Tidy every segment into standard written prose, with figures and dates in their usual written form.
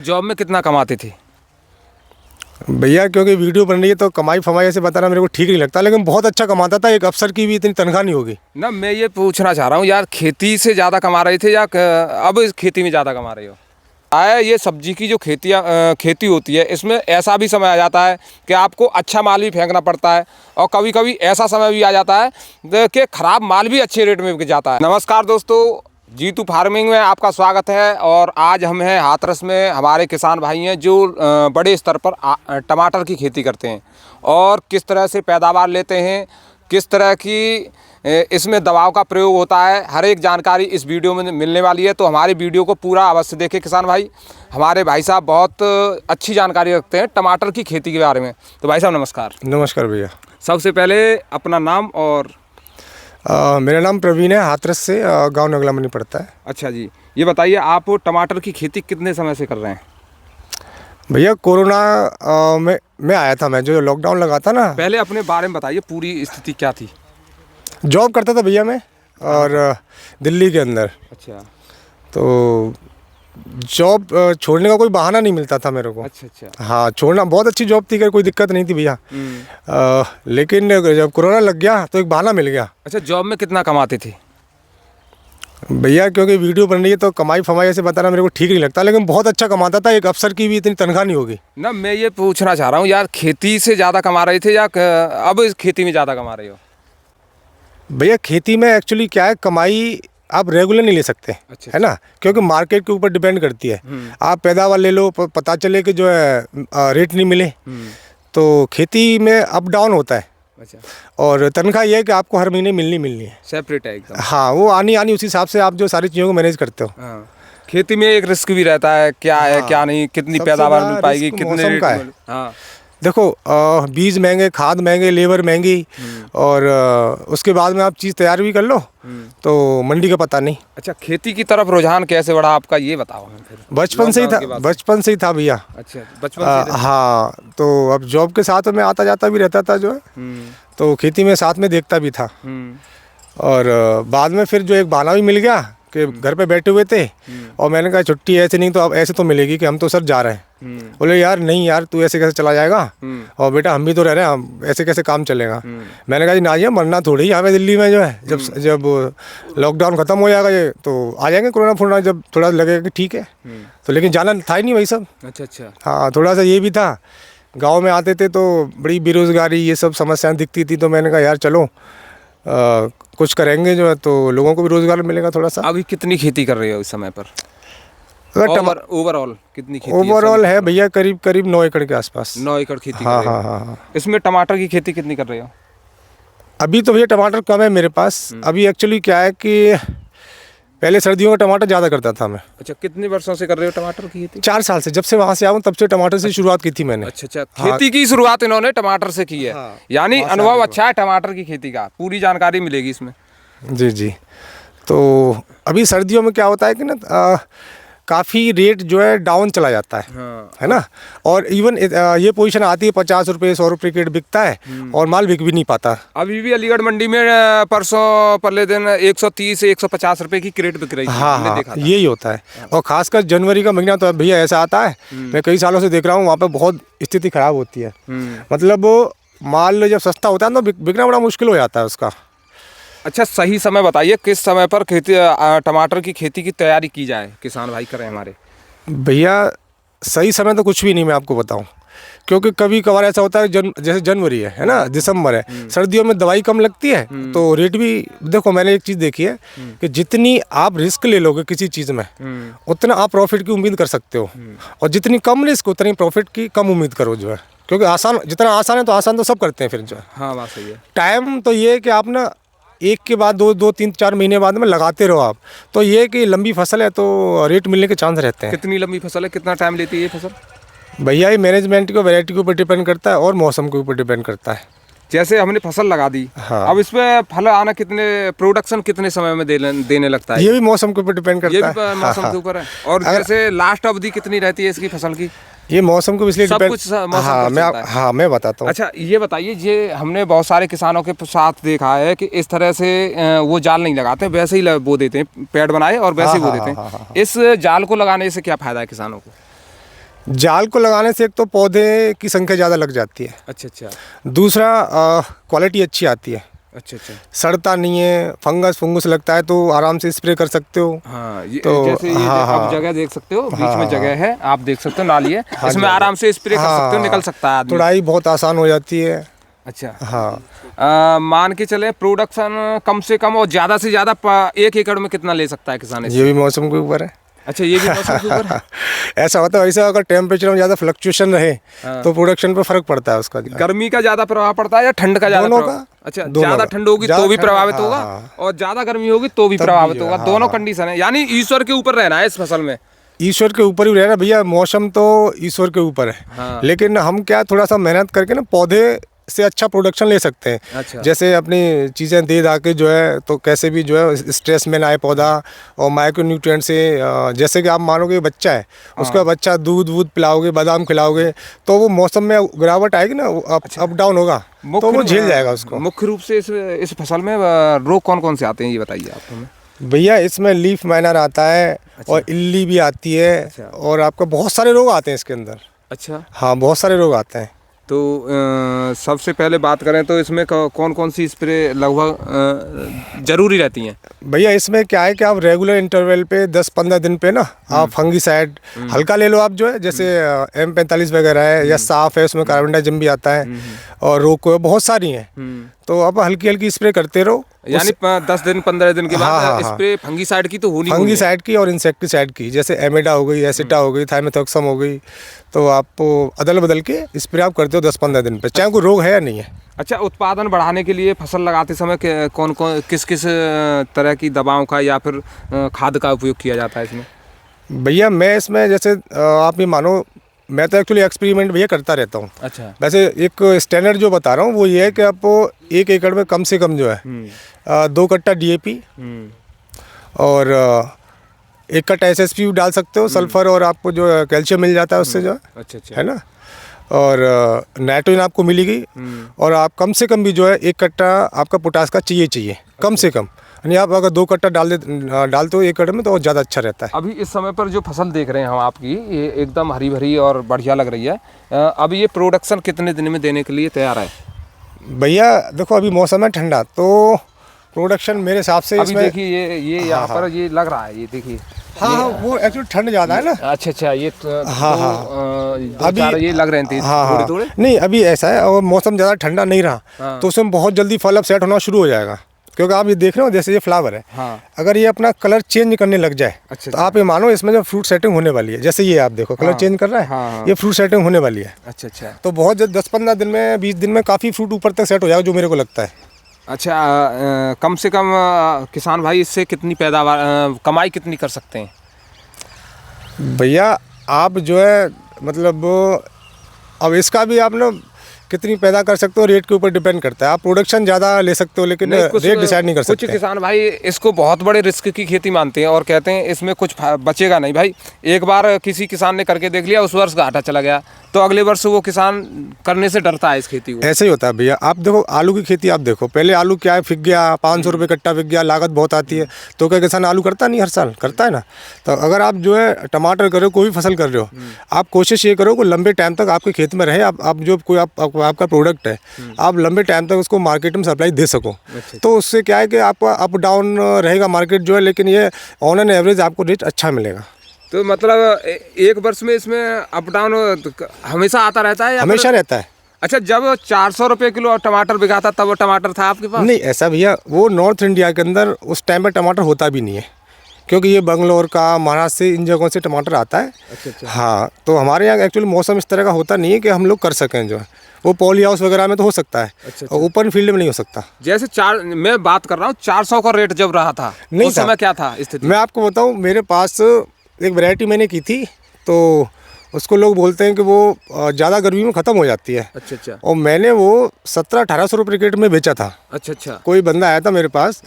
Job में कितना कमाते थे? भैया क्योंकि वीडियो बन रही है तो कमाई फमाई ऐसे बताना मेरे को ठीक नहीं लगता, लेकिन बहुत अच्छा कमाता था। एक अफसर की भी इतनी तनख्वाह नहीं होगी ना, मैं ये पूछना चाह रहा हूँ यार, खेती से ज़्यादा कमा रहे थे या अब इस खेती में ज़्यादा कमा रहे हो? ये सब्जी की जो खेती होती है, इसमें ऐसा भी समय आ जाता है कि आपको अच्छा माल भी फेंकना पड़ता है, और कभी कभी ऐसा समय भी आ जाता है कि ख़राब माल भी अच्छे रेट में बिक जाता है। नमस्कार दोस्तों, जीतू फार्मिंग में आपका स्वागत है। और आज हम हैं हाथरस में, हमारे किसान भाई हैं जो बड़े स्तर पर टमाटर की खेती करते हैं और किस तरह से पैदावार लेते हैं, किस तरह की इसमें दवाओं का प्रयोग होता है, हर एक जानकारी इस वीडियो में मिलने वाली है। तो हमारी वीडियो को पूरा अवश्य देखें किसान भाई। हमारे भाई साहब बहुत अच्छी जानकारी रखते हैं टमाटर की खेती के बारे में। तो भाई साहब नमस्कार। नमस्कार भैया। सबसे पहले अपना नाम और मेरा नाम प्रवीण है, हाथरस से, गांव नगला मनी पड़ता है। अच्छा जी, ये बताइए आप टमाटर की खेती कितने समय से कर रहे हैं? भैया कोरोना में आया था मैं, जो लॉकडाउन लगा था ना। पहले अपने बारे में बताइए, पूरी स्थिति क्या थी? जॉब करता था भैया मैं, और दिल्ली के अंदर। अच्छा। तो जॉब छोड़ने का कोई बहाना नहीं मिलता था मेरे को। अच्छा। हाँ, छोड़ना बहुत अच्छी जॉब थी, कोई दिक्कत नहीं थी भैया। लेकिन जब कोरोना लग गया तो एक बहाना मिल गया। अच्छा, जॉब में कितना कमाते थे? भैया क्योंकि वीडियो बन रही है तो कमाई फमाई ऐसे बताना मेरे को ठीक नहीं लगता, लेकिन बहुत अच्छा कमाता था। एक अफसर की भी इतनी तनख्वाह नहीं होगी ना, मैं ये पूछना चाह रहा हूँ यार, खेती से ज़्यादा कमा रहे थे या अब इस खेती में ज़्यादा कमा रहे हो? भैया खेती में एक्चुअली क्या है, कमाई आप रेगुलर नहीं ले सकते। अच्छा। है ना, क्योंकि मार्केट के ऊपर डिपेंड करती है। आप पैदावार ले लो, पता चले कि जो है रेट नहीं मिले, तो खेती में अप डाउन होता है। अच्छा। और तनख्वाह ये है कि आपको हर महीने मिलनी है, सेपरेट है एकदम। हाँ, वो आनी उस हिसाब से आप जो सारी चीज़ों को मैनेज करते हो। हाँ। खेती में एक रिस्क भी रहता है, क्या है क्या नहीं, कितनी पैदावार मिल पाएगी, कितने रेट में। हाँ देखो, बीज महंगे, खाद महंगे, लेबर महंगी, और उसके बाद में आप चीज़ तैयार भी कर लो तो मंडी का पता नहीं। अच्छा, खेती की तरफ रुझान कैसे बढ़ा आपका, ये बताओ हमें फिर। बचपन से ही था भैया। अच्छा, बचपन से। हाँ, तो अब जॉब के साथ में आता जाता भी रहता था जो है, तो खेती में साथ में देखता भी था। और बाद में फिर जो एक बहाना भी मिल गया कि घर पे बैठे हुए थे, और मैंने कहा छुट्टी ऐसे नहीं तो अब ऐसे तो मिलेगी कि हम तो सर जा रहे हैं। बोले यार नहीं यार, तू ऐसे कैसे चला जाएगा, और बेटा हम भी तो रह रहे हैं, हम ऐसे कैसे काम चलेगा। मैंने कहा जी ना, ये मरना थोड़ी यहाँ पे दिल्ली में जो है, जब लॉकडाउन खत्म हो जाएगा ये तो आ जाएंगे, कोरोना फोरोना जब थोड़ा लगेगा कि ठीक है। तो लेकिन जाना था ही नहीं भाई सब। अच्छा। हाँ, थोड़ा सा ये भी था, गाँव में आते थे तो बड़ी बेरोजगारी ये सब समस्याएं दिखती थी, तो मैंने कहा यार चलो कुछ करेंगे जो है तो लोगों को भी रोजगार मिलेगा थोड़ा सा। अभी कितनी खेती कर रहे हो इस समय पर? ओवरऑल कितनी खेती? ओवरऑल है भैया करीब 9 एकड़ के आसपास। 9 एकड़ खेती हाँ, कर रहे हो। हाँ। इसमें टमाटर की खेती कितनी कर रहे हो? अभी तो भैया टमाटर कम है मेरे पास। अभी एक्चुअली क्या है कि पहले सर्दियों में टमाटर ज़्यादा करता था मैं। अच्छा, कितने वर्षों से कर रहे हो टमाटर की खेती? 4 साल से, जब से वहाँ से आऊँ तब से टमाटर से शुरुआत की थी मैंने। अच्छा। खेती की शुरुआत इन्होंने टमाटर से की है। हाँ, यानी अनुभव अच्छा है टमाटर की खेती का, पूरी जानकारी मिलेगी इसमें। जी। तो अभी सर्दियों में क्या होता है कि ना, काफ़ी रेट जो है डाउन चला जाता है। हाँ। है ना, और इवन ये पोजीशन आती है 50 रुपये 100 रुपये रेट बिकता है, और माल बिक भी नहीं पाता। अभी भी अलीगढ़ मंडी में परसों परले दिन 130 से 150 रुपये की क्रेट बिक रही है। हाँ, देखा था। यही होता है। और खासकर जनवरी का महीना तो भैया ऐसा आता है, मैं कई सालों से देख रहा हूँ वहाँ पे बहुत स्थिति खराब होती है। मतलब माल जब सस्ता होता है तो बिकना बड़ा मुश्किल हो जाता है उसका। अच्छा, सही समय बताइए, किस समय पर टमाटर की खेती की तैयारी की जाए, किसान भाई करें हमारे? भैया सही समय तो कुछ भी नहीं मैं आपको बताऊं, क्योंकि कभी कभार ऐसा होता है जैसे जनवरी है ना, दिसंबर है, सर्दियों में दवाई कम लगती है तो रेट भी। देखो मैंने एक चीज़ देखी है कि जितनी आप रिस्क ले लोगे किसी चीज़ में, उतना आप प्रॉफिट की उम्मीद कर सकते हो, और जितनी कम रिस्क उतनी प्रॉफिट की कम उम्मीद करो जो है। क्योंकि जितना आसान है तो आसान तो सब करते हैं फिर जो है। हाँ, बात सही है। टाइम तो ये है कि आप ना एक के बाद दो 3-4 महीने बाद में लगाते रहो आप, तो ये कि लंबी फसल है तो रेट मिलने के चांस रहते हैं। कितनी लंबी फसल है, कितना टाइम लेती है ये फसल? भैया ये मैनेजमेंट को, वैरायटी के ऊपर डिपेंड करता है और मौसम के ऊपर डिपेंड करता है। जैसे हमने फसल लगा दी, हाँ, अब इसमें फल आना प्रोडक्शन कितने समय में देने लगता है? ये भी मौसम के ऊपर डिपेंड करता है। ये भी मौसम के ऊपर है। और जैसे लास्ट अवधि कितनी रहती है इसकी फसल की? ये मौसम को इसलिए सब कुछ हाँ, मैं बताता हूँ। अच्छा, ये बताइए, ये हमने बहुत सारे किसानों के साथ देखा है कि इस तरह से वो जाल नहीं लगाते, वैसे ही बो देते हैं, पेड़ बनाए और वैसे ही बो देते हैं। इस जाल को लगाने से क्या फायदा है किसानों को? जाल को लगाने से एक तो पौधे की संख्या ज़्यादा लग जाती है, अच्छा अच्छा दूसरा क्वालिटी अच्छी आती है, अच्छा अच्छा। सड़ता नहीं है, फंगस लगता है तो आराम से स्प्रे कर सकते हो। हाँ, ये तो जैसे ये हाँ, आप हाँ, जगह देख सकते हो, बीच हाँ, में जगह है, आप देख सकते हो नाली है, हाँ इसमें जी, आराम से स्प्रे कर सकते हो, हाँ, निकल सकता है आदमी। तुड़ाई बहुत आसान हो जाती है। अच्छा, हाँ, मान के चले प्रोडक्शन कम से कम और ज़्यादा से ज़्यादा 1 एकड़ में कितना ले सकता है किसान इससे? ये भी मौसम के ऊपर है। अच्छा, ये भी मौसम के ऊपर है। ऐसा होता है, वैसे अगर टेम्परेचर में ज़्यादा फ्लक्चुएशन रहे हाँ। तो प्रोडक्शन पे फर्क पड़ता है उसका। गर्मी का ज़्यादा प्रभाव पड़ता है या ठंड का ज़्यादा दोनों प्रभाव? का। अच्छा, दोनों ज़्यादा का। ठंड होगी ज़्यादा तो भी ठंड, प्रभावित हाँ, होगा, हाँ। और ज़्यादा गर्मी होगी तो भी तब भी प्रभावित जो है, होगा, हाँ, दोनों हाँ। कंडीशन है, यानी ईश्वर के ऊपर रहना है इस फसल में। ईश्वर के ऊपर ही रहना भैया, मौसम तो ईश्वर के ऊपर है। हाँ। लेकिन हम क्या थोड़ा सा मेहनत करके ना पौधे से अच्छा प्रोडक्शन ले सकते हैं। अच्छा। जैसे अपनी चीज़ें दे दा के जो है तो कैसे भी जो है स्ट्रेस में ना आए पौधा, और माइक्रो न्यूट्रिएंट से जैसे कि आप मानोगे बच्चा है, उसका बच्चा दूध पिलाओगे, बादाम खिलाओगे, तो वो मौसम में गिरावट आएगी ना, अप डाउन होगा, तो वो झेल जाएगा उसको। मुख्य रूप से इस फसल में रोग कौन कौन से आते हैं ये बताइए आप हमें। भैया इसमें लीफ माइनर आता है, और इल्ली भी आती है, और आपका बहुत सारे रोग आते हैं इसके अंदर। अच्छा, हाँ, बहुत सारे रोग आते हैं। तो सबसे पहले बात करें तो इसमें कौन कौन सी स्प्रे लगभग ज़रूरी रहती हैं? भैया इसमें क्या है कि आप रेगुलर इंटरवल पे 10-15 दिन पे ना आप फंगीसाइड हल्का ले लो आप, जो है जैसे M45 वगैरह है, या साफ है, उसमें कार्बनडाजिम भी आता है, और रोको बहुत सारी हैं, तो आप हल्की हल्की स्प्रे करते रहो। यानी 10 दिन 15 दिन के बाद हाँ, हाँ, स्प्रे फंगीसाइड की तो होनी फंगीसाइड की और इंसेक्टिसाइड की, जैसे एमेडा हो गई, एसिटा हो गई, थाइमेथॉक्सम हो गई, तो आप अदल बदल के स्प्रे आप करते हो 10-15 दिन पे, चाहे कोई रोग है या नहीं है। अच्छा, उत्पादन बढ़ाने के लिए फसल लगाते समय कौन कौन किस किस तरह की दवाओं का या फिर खाद का उपयोग किया जाता है इसमें? भैया मैं इसमें जैसे आप ये मानो, मैं तो एक्चुअली एक्सपेरिमेंट भैया करता रहता हूँ। अच्छा। वैसे एक स्टैंडर्ड जो बता रहा हूँ वो ये है कि आप 1 एकड़ में कम से कम जो है 2 कट्टा DAP और 1 कट्टा SSP भी डाल सकते हो, सल्फर, और आपको जो कैल्शियम मिल जाता है उससे जो है। अच्छा अच्छा। है ना, और नाइट्रोजन आपको मिलेगी, और आप कम से कम भी जो है 1 कट्टा आपका पोटास का चाहिए कम से कम। यानी आप अगर 2 कट्टा डालते हो 1 एकड़ में तो और ज़्यादा अच्छा रहता है। अभी इस समय पर जो फसल देख रहे हैं हम आपकी, ये एकदम हरी भरी और बढ़िया लग रही है। अब ये प्रोडक्शन कितने दिन में देने के लिए तैयार है? भैया देखो अभी मौसम है ठंडा, तो प्रोडक्शन मेरे हिसाब से अभी इसमें देखिए ये यहाँ पर ये लग रहा है, ये देखिए। हाँ, वो एक्चुअली ठंड ज़्यादा है ना। अच्छा अच्छा, ये अभी ये लग रहे थे हाँ, थोड़े। नहीं अभी ऐसा है, और मौसम ज़्यादा ठंडा नहीं रहा तो उसमें बहुत जल्दी फल अब सेट होना शुरू हो जाएगा, क्योंकि आप ये देख रहे हो जैसे ये फ्लावर है। हाँ। अगर ये अपना कलर चेंज करने लग जाए, अच्छा, तो आप ये मानो इसमें जो फ्रूट सेटिंग होने वाली है, जैसे ये आप देखो कलर चेंज कर रहा है। हाँ। ये फ्रूट सेटिंग होने वाली है। अच्छा अच्छा। तो बहुत जल्द 10-15 दिन में 20 दिन में काफ़ी फ्रूट ऊपर तक सेट हो जाएगा, जो मेरे को लगता है। अच्छा, कम से कम किसान भाई इससे कितनी पैदावार कमाई कितनी कर सकते हैं? भैया आप जो है मतलब अब इसका भी आप ना कितनी पैदा कर सकते हो रेट के ऊपर डिपेंड करता है। आप प्रोडक्शन ज़्यादा ले सकते हो, लेकिन रेट डिसाइड नहीं कर सकते। कुछ किसान भाई इसको बहुत बड़े रिस्क की खेती मानते हैं और कहते हैं इसमें कुछ बचेगा नहीं। भाई एक बार किसी किसान ने करके देख लिया, उस वर्ष घाटा चला गया, तो अगले वर्ष वो किसान करने से डरता है इस खेती को। ऐसे ही होता है भैया। आप देखो आलू की खेती, आप देखो पहले आलू क्या है, फिक गया 500 रुपये कट्टा फिक गया, लागत बहुत आती है, तो क्या किसान आलू करता नहीं? हर साल करता है ना। तो अगर आप जो है टमाटर कर रहे हो, कोई भी फसल कर रहे हो, आप कोशिश ये करो कि लंबे टाइम तक आपके खेत में रहे। आप जो कोई आपका प्रोडक्ट है, आप लंबे टाइम तक उसको मार्केट में सप्लाई दे सको। तो उससे क्या है कि आपका अप डाउन रहेगा मार्केट जो है, लेकिन ये ऑन एन एवरेज आपको रेट अच्छा मिलेगा। तो मतलब एक वर्ष में इसमें अप डाउन हमेशा आता रहता है? हमेशा रहता है। अच्छा, जब 400 रुपये किलो टमाटर बिका था तब वो टमाटर था आपके पास? नहीं ऐसा भैया, वो नॉर्थ इंडिया के अंदर उस टाइम पे टमाटर होता भी नहीं है, क्योंकि ये बंगलोर का, महाराष्ट्र से, इन जगहों से टमाटर आता है। अच्छा। हाँ, तो हमारे यहाँ एक्चुअली मौसम इस तरह का होता नहीं है कि हम लोग कर सकें जो है। वो पॉली हाउस वगैरह में तो हो सकता है। अच्छा। और ओपन फील्ड में नहीं हो सकता। जैसे मैं बात कर रहा हूँ 400 का रेट जब रहा था, नहीं उस समय क्या था स्थिति? मैं आपको बताऊँ, मेरे पास एक वैरायटी मैंने की थी, तो उसको लोग बोलते हैं कि वो ज़्यादा गर्मी में ख़त्म हो जाती है। अच्छा। और मैंने वो 1700-1800 रुपये रेट में बेचा था। अच्छा। कोई बंदा आया था मेरे पास,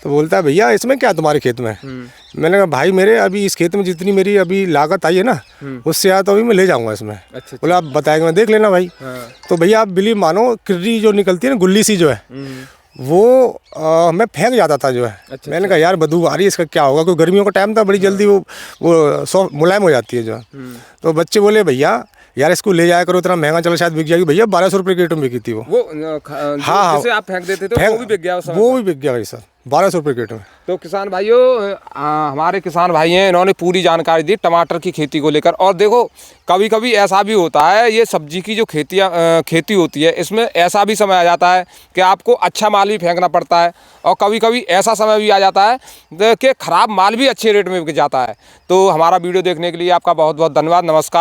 तो बोलता है भैया इसमें क्या तुम्हारे खेत में? मैंने कहा भाई मेरे अभी इस खेत में जितनी मेरी अभी लागत आई है ना, उससे ज़्यादा तो अभी मैं ले जाऊंगा इसमें। अच्छा। बोला आप बताएंगे, मैं देख लेना भाई। तो भैया आप बिलीव मानो, किर्री जो निकलती है ना, गुल्ली सी जो है, वो मैं फेंक जाता था जो है। अच्छा, मैंने कहा यार बदबू आ रही है, इसका क्या होगा, क्योंकि गर्मियों का टाइम था, बड़ी जल्दी वो सॉफ्ट मुलायम हो जाती है जो है। तो बच्चे बोले भैया यार इसको ले जाया करो, इतना महंगा चलो शायद बिक जाएगी। भैया 1200 रुपये की आइटम बिकी थी वो। हाँ, जिसे आप फेंक देते थे वो भी बिक गया उस समय वो पर। भी बिक गया भाई सर, 1200 रुपये की आइटम। तो किसान भाइयों, हमारे किसान भाई हैं, इन्होंने पूरी जानकारी दी टमाटर की खेती को लेकर। और देखो कभी कभी ऐसा भी होता है, ये सब्जी की जो खेती होती है, इसमें ऐसा भी समय आ जाता है कि आपको अच्छा माल भी फेंकना पड़ता है, और कभी कभी ऐसा समय भी आ जाता है कि ख़राब माल भी अच्छे रेट में बिक जाता है। तो हमारा वीडियो देखने के लिए आपका बहुत बहुत धन्यवाद। नमस्कार।